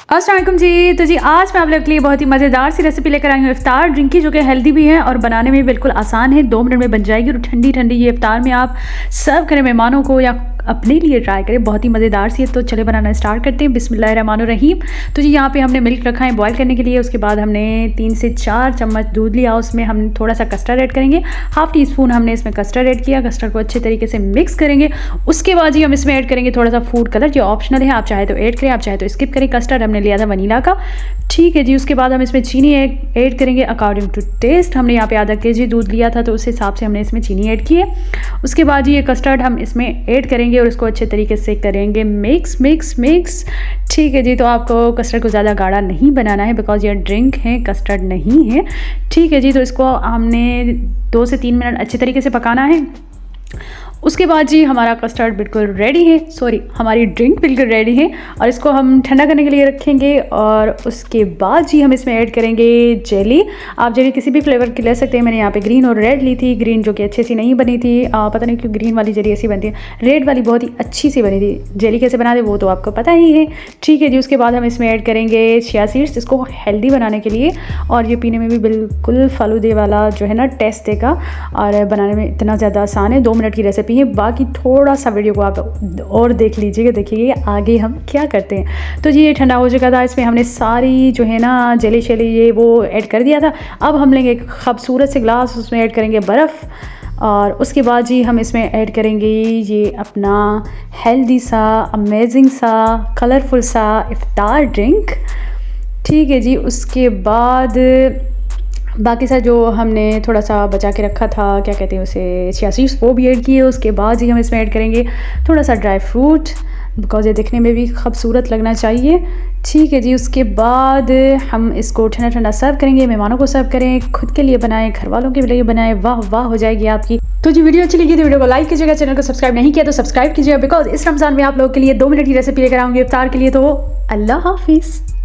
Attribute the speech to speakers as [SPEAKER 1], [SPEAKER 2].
[SPEAKER 1] अस्सलाम वालेकुम जी। तो जी आज मैं आप लोगों के लिए बहुत ही मज़ेदार सी रेसिपी लेकर आई हूँ इफ्तार ड्रिंक की, जो कि हेल्दी भी है और बनाने में बिल्कुल आसान है। 2 मिनट में बन जाएगी और ठंडी ठंडी ये इफ्तार में आप सर्व करें मेहमानों को या अपने लिए ट्राई करें, बहुत ही मज़ेदार सी है। तो चले बनाना स्टार्ट करते हैं। बिस्मिल्लाहिर्रहमानिर्रहीम। तो जी यहाँ पे हमने मिल्क रखा है बॉयल करने के लिए। उसके बाद हमने 3 से 4 चम्मच दूध लिया, उसमें हम थोड़ा सा कस्टर्ड ऐड करेंगे। हाफ़ टी स्पून हमने इसमें कस्टर्ड ऐड किया। कस्टर्ड को अच्छे तरीके से मिक्स करेंगे। उसके बाद जी हम इसमें ऐड करेंगे थोड़ा सा फूड कलर, जो ऑप्शनल है, आप चाहे तो ऐड करें, आप चाहे तो स्किप करें। कस्टर्ड हमने लिया था वनीला का, ठीक है जी। उसके बाद हम इसमें चीनी ऐड करेंगे अकॉर्डिंग टू टेस्ट। हमने यहाँ पे आधा केजी दूध लिया था तो उस हिसाब से हमने इसमें चीनी ऐड की है। उसके बाद ये कस्टर्ड हम इसमें ऐड करेंगे और इसको अच्छे तरीके से करेंगे मिक्स मिक्स मिक्स, ठीक है जी। तो आपको कस्टर्ड को ज़्यादा गाढ़ा नहीं बनाना है बिकॉज ये ड्रिंक है, कस्टर्ड नहीं है, ठीक है जी। तो इसको हमने 2 से 3 मिनट अच्छे तरीके से पकाना है। उसके बाद जी हमारा कस्टर्ड बिल्कुल रेडी है, सॉरी हमारी ड्रिंक बिल्कुल रेडी है और इसको हम ठंडा करने के लिए रखेंगे। और उसके बाद जी हम इसमें ऐड करेंगे जेली। आप जेली किसी भी फ्लेवर की ले सकते हैं। मैंने यहाँ पे ग्रीन और रेड ली थी। ग्रीन जो कि अच्छी सी नहीं बनी थी, पता नहीं क्यों ग्रीन वाली जेली ऐसी बनती है, रेड वाली बहुत ही अच्छी सी बनी थी। जेली कैसे बनाते वो तो आपको पता ही है, ठीक है जी। उसके बाद हम इसमें ऐड करेंगे चिया सीड्स, इसको हेल्दी बनाने के लिए, और ये पीने में भी बिल्कुल फालूदे वाला जो है ना टेस्ट देगा और बनाने में इतना ज़्यादा आसान है। 2 मिनट की रेसिपी है। बाकी थोड़ा सा वीडियो को आप और देख लीजिएगा, देखिए आगे हम क्या करते हैं। तो जी ये ठंडा हो चुका था, इसमें हमने सारी जो है ना जेली शेली ये वो ऐड कर दिया था। अब हम लेंगे एक खूबसूरत से ग्लास, उसमें ऐड करेंगे बर्फ़ और उसके बाद जी हम इसमें ऐड करेंगे ये अपना हेल्दी सा, अमेजिंग सा, कलरफुल सा इफ्तार ड्रिंक, ठीक है जी। उसके बाद बाकी सा जो हमने थोड़ा सा बचा के रखा था, क्या कहते हैं उसे, चिया सीड्स, वो भी ऐड किए। उसके बाद ही हम इसमें ऐड करेंगे थोड़ा सा ड्राई फ्रूट बिकॉज ये दिखने में भी खूबसूरत लगना चाहिए, ठीक है जी। उसके बाद हम इसको ठंडा ठंडा सर्व करेंगे, मेहमानों को सर्व करें, खुद के लिए बनाएं, घर वालों के लिए बनाएं, वाह वाह हो जाएगी आपकी। तो जी वीडियो अच्छी लगी तो वीडियो को लाइक कीजिएगा, चैनल को सब्सक्राइब नहीं किया तो सब्सक्राइब कीजिएगा बिकॉज इस रमज़ान में आप लोगों के लिए 2 मिनट की रेसिपी लेकर आऊँगी इफ्तार के लिए। तो अल्लाह हाफिज़।